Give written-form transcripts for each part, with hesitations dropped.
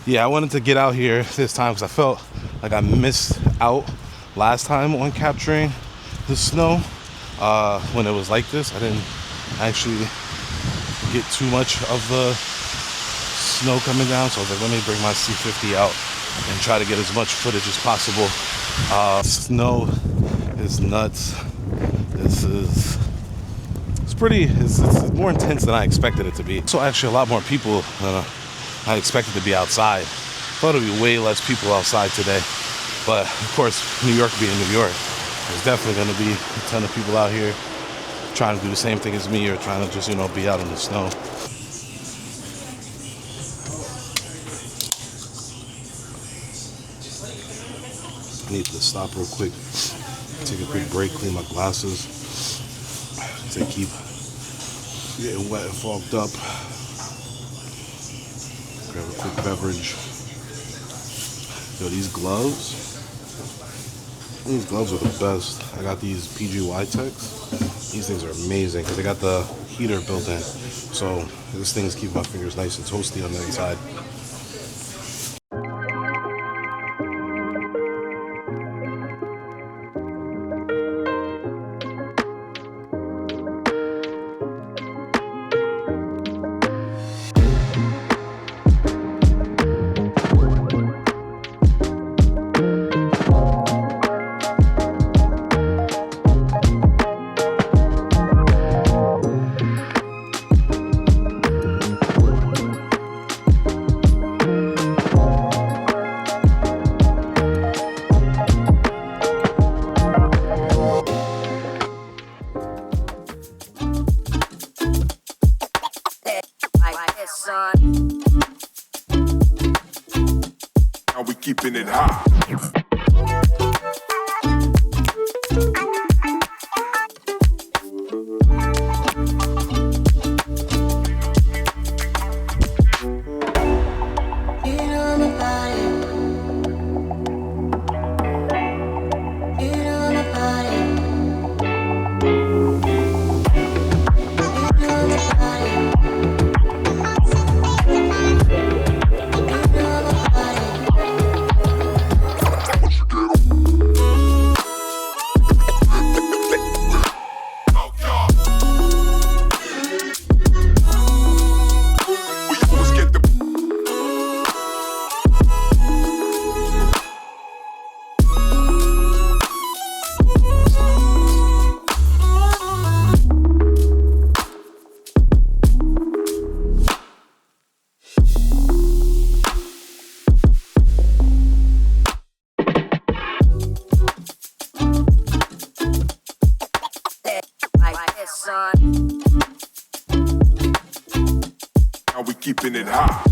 Yeah, I wanted to get out here this time because I felt like I missed out last time on capturing the snow when it was like this. I didn't actually get too much of the snow coming down, so I was like, let me bring my C50 out and try to get as much footage as possible. Snow is nuts. It's more intense than I expected it to be. So actually a lot more people than I expected to be outside. Thought it'd be way less people outside today, but of course, New York being New York, there's definitely going to be a ton of people out here trying to do the same thing as me or trying to just, be out in the snow. I need to stop real quick, take a quick break, clean my glasses. They keep getting wet and fogged up. Grab a quick beverage. Yo, these gloves are the best. I got these PGY Techs. These things are amazing because they got the heater built in. So this thing's keeping my fingers nice and toasty on the inside. How we keeping it hot? How we keeping it hot?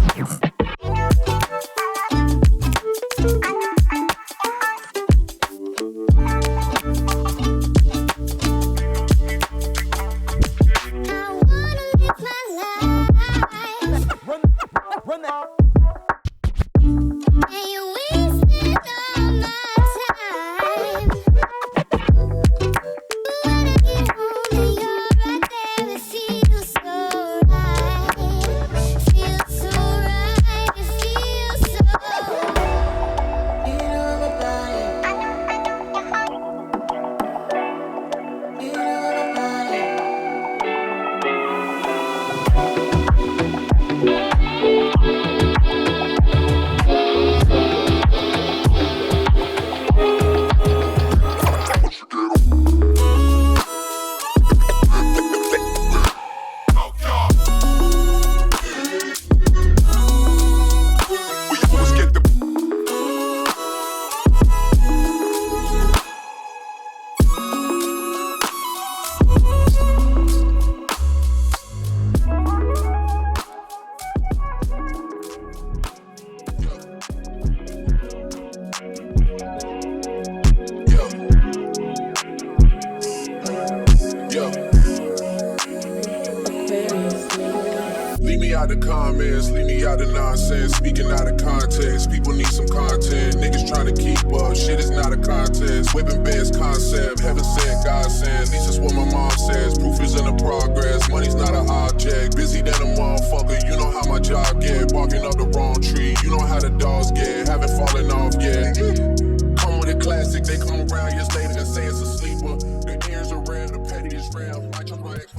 Out of comments, leave me out of nonsense. Speaking out of context, people need some content. Niggas trying to keep up, shit is not a contest. Whipping best concept, heaven sent, God sent. At least that's what my mom says. Proof is in the progress, money's not an object. Busy than a motherfucker, you know how my job get. Barking up the wrong tree, you know how kind of dogs get, haven't fallen off yet. Come with a classic, they come around years later and say it's a sleeper. The ears are rare, the petty is real. I just my ex